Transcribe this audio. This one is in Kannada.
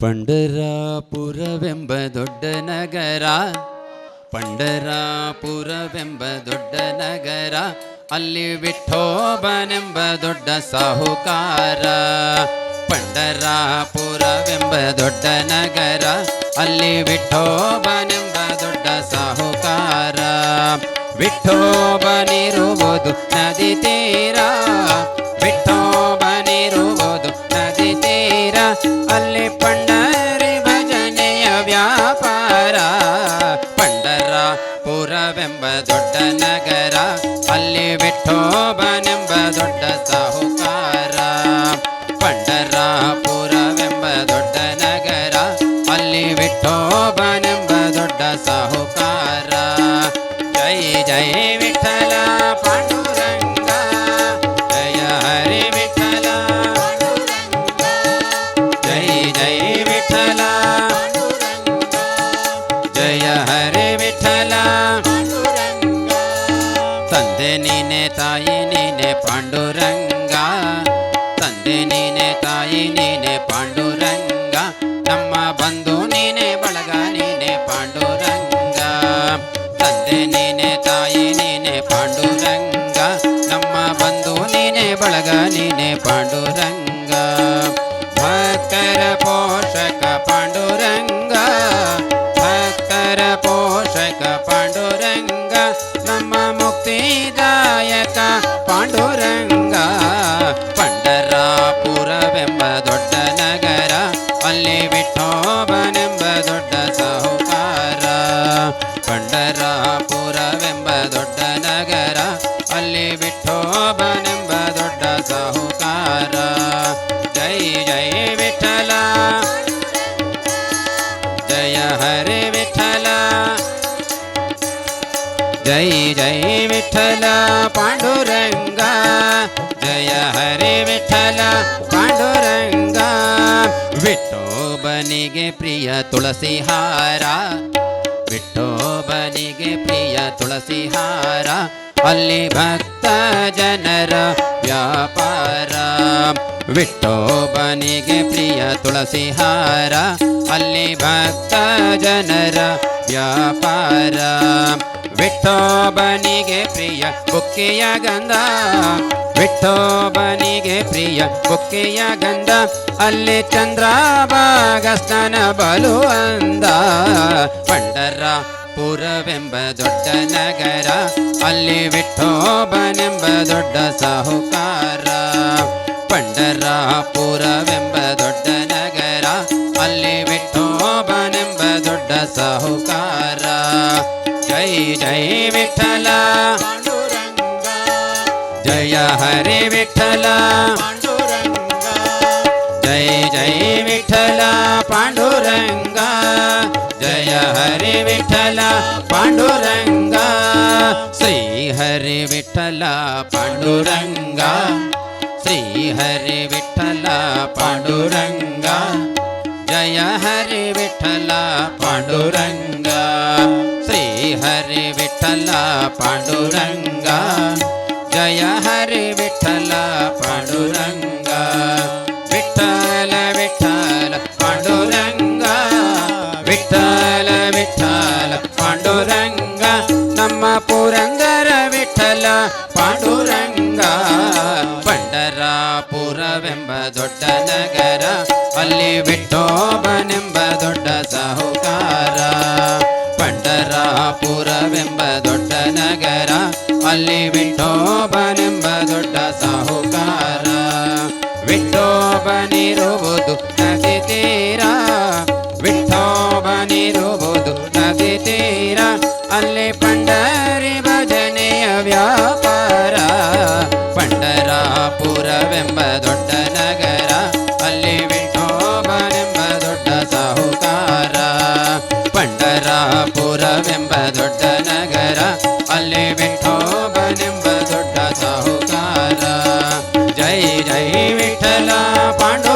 ಪಂಡರಾಪುರವೆಂಬ ದೊಡ್ಡ ನಗರ, ಪಂಡರಾಪುರವೆಂಬ ದೊಡ್ಡ ನಗರ, ಅಲ್ಲಿ ವಿಠೋಬನೆಂಬ ದೊಡ್ಡ ಸಾಹುಕಾರ. ಪಂಡರಾಪುರವೆಂಬ ದೊಡ್ಡ ನಗರ, ಅಲ್ಲಿ ವಿಠೋಬನೆಂಬ ದೊಡ್ಡ ಸಾಹುಕಾರ. ವಿಠೋಬನಿರುವುದು ನದಿ ತೀರ, ವಿಠೋಬನಿರುವುದು ನದಿ ತೀರ, ಅಲ್ಲಿ ಪಂಡರಿ ಭಜನೆಯ ವ್ಯಾಪಾರ. ಪಂಡರಾಪುರವೆಂಬ ದೊಡ್ಡ ನಗರ, ಅಲ್ಲಿ ವಿಠೋಬನೆಂಬ ದೊಡ್ಡ ಸಾಹುಕಾರ. ಪಂಡರಾಪುರವೆಂಬ ದೊಡ್ಡ ನಗರ, ಅಲ್ಲಿ ವಿಠೋಬನೆಂಬ ದೊಡ್ಡ ಸಾಹುಕಾರ. ಜೈ ಜೈ ವಿಠಲ ಪಾಂಡುರಂಗ, ಜಯ ಹರಿ ವಿಠಲ, ಜೈ ಜೈ ವಿಠಲ, ಜಯ ಹರಿ ವಿಠಲ. ತಂದೆ ನೀನೆ ತಾಯಿ ನೀನೆ ಪಾಂಡುರಂಗ, ತಂದೆ ನೀನೆ ತಾಯಿ ನೀನೆ ಪಾಂಡುರಂಗ, ನಮ್ಮ ಬಂಧು ನೀನೆ ಬಳಗ ನೀನೆ ಪಾಂಡುರಂಗ. ತಂದೆ ನೀನೆ ತಾಯಿ ನೀನೆ ಪಾಂಡುರಂಗ, ನಮ್ಮ ಬಂಧು ನೀನೆ ಬಳಗ ನೀನೆ ಪಾಂಡುರಂಗ. ಭಕ್ತರ ಪೋಷಕ ಪಾಂಡುರಂಗ, ಭಕ್ತರ ಪೋಷಕ ಪಾಂಡುರಂಗ, ನಮ್ಮ ಮುಕ್ತಿದಾಯಕ ಪಾಂಡುರಂಗ. ಪಂಡರಾಪುರವೆಂಬ ದೊಡ್ಡ ನಗರ, ಅಲ್ಲಿ ವಿಠೋಬನೆಂಬ ದೊಡ್ಡ ಸಾಹುಕಾರ. ಪಂಡರಾಪುರವೆಂಬ ದೊಡ್ಡ ನಗರ, ಅಲ್ಲಿ ವಿಠೋಬನೆಂಬ ದೊಡ್ಡ ಸಾಹುಕಾರ. ಜೈ ಜೈ ವಿಠಲ, ಜಯ ಹರಿ ವಿಠಲ, ಜೈ ಜೈ ವಿಠಲ ಪಾಂಡುರಂಗ, ಜಯ ಹರಿ ವಿಠಲ ಪಾಂಡುರಂಗ. ವಿಠೋಬನಿಗೆ ಪ್ರಿಯ ತುಳಸಿ ಹಾರ, ವಿಠೋಬನಿಗೆ ಪ್ರಿಯ ತುಳಸಿ ಹಾರ, ಅಲ್ಲಿ ಭಕ್ತ ಜನರ ವ್ಯಾಪಾರ. ವಿಠೋಬನಿಗೆ ಪ್ರಿಯ ತುಳಸಿ ಹಾರ, ಅಲ್ಲಿ ಭಕ್ತ ಜನರ ವ್ಯಾಪಾರ. ವಿಠೋಬನಿಗೆ ಪ್ರಿಯ ಬುಕ್ಕೆಯ ಗಂಧ, ವಿಠೋಬನಿಗೆ ಪ್ರಿಯ ಬುಕ್ಕೆಯ ಗಂಧ, ಅಲ್ಲಿ ಚಂದ್ರಭಾಗ ಸ್ನಾನ ಬಲು ಅಂದ. ಪಂಡರಾಪುರವೆಂಬ ದೊಡ್ಡ ನಗರ, ಅಲ್ಲಿ ವಿಠೋಬನೆಂಬ ದೊಡ್ಡ ಸಾಹುಕಾರ. ಪಂಡರಾಪುರವೆಂಬ ದೊಡ್ಡ ನಗರ, ಅಲ್ಲಿ ವಿಠೋಬನೆಂಬ ದೊಡ್ಡ ಸಾಹುಕಾರ. ಜೈ ಜೈ ವಿಠಲ ಪಾಂಡುರಂಗ, ಜಯ ಹರಿ ವಿಠಲ ಪಾಂಡುರಂಗ, ಜೈ ಜೈ ವಿಠಲ ಪಾಂಡುರಂಗ, ಜಯ ಹರಿ ವಿಠಲ ಪಾಂಡುರಂಗ. ಶ್ರೀ ಹರಿ ವಿಠಲ ಪಾಂಡುರಂಗ, ಶ್ರೀ ಹರಿ ವಿಠಲ ಪಾಂಡುರಂಗ, ಜಯ ಹರಿ ವಿಠಲ ಪಾಂಡುರಂಗ. ಶ್ರೀ ಹರಿ ವಿಠಲ ಪಾಂಡುರಂಗ, ಜಯ ಹರಿ ವಿಠಲ ಪಾಂಡುರಂಗ. ವಿಠಲ ವಿಠಲ ಪಾಂಡುರಂಗ, ವಿಠಲ ವಿಠಲ ಪಾಂಡುರಂಗ, ನಮ್ಮ ಪುರಂದರ ವಿಠಲ ಪಾಂಡುರಂಗ. ಪಂಡರಾಪುರವೆಂಬ ದೊಡ್ಡ ನಗರ, ಅಲ್ಲಿ ವಿಠೋಬನೆಂಬ ದೊಡ್ಡ ಸಾಹುಕಾರ. ಪಂಡರಾಪುರವೆಂಬ ದೊಡ್ಡ ನಗರ, ಅಲ್ಲಿ ವಿಠೋಬನೆಂಬ ದೊಡ್ಡ ಸಾಹುಕಾರ. ವಿಠೋಬನಿರುವುದು ನದಿ ತೀರ, ವಿಠೋಬನಿರುವುದು ನದಿ ತೀರ, ಅಲ್ಲಿ ಪಂಡರಿ ಭಜನೆಯ ವ್ಯಾಪಾರ. ಪಂಡರಾಪುರವೆಂಬ ದೊಡ್ಡ ನಗರ, ಅಲ್ಲಿ ವಿಠೋಬನೆಂಬ ದೊಡ್ಡ ಸಾಹುಕಾರ. ಪಂಡರಾಪುರವೆಂಬ ದೊಡ್ಡ ನಗರ, ಅಲ್ಲಿ ವಿಠೋಬನೆಂಬ ದೊಡ್ಡ ಸಾಹುಕಾರ. ಜೈ ಜೈ ವಿಠಲ ಪಾಂಡು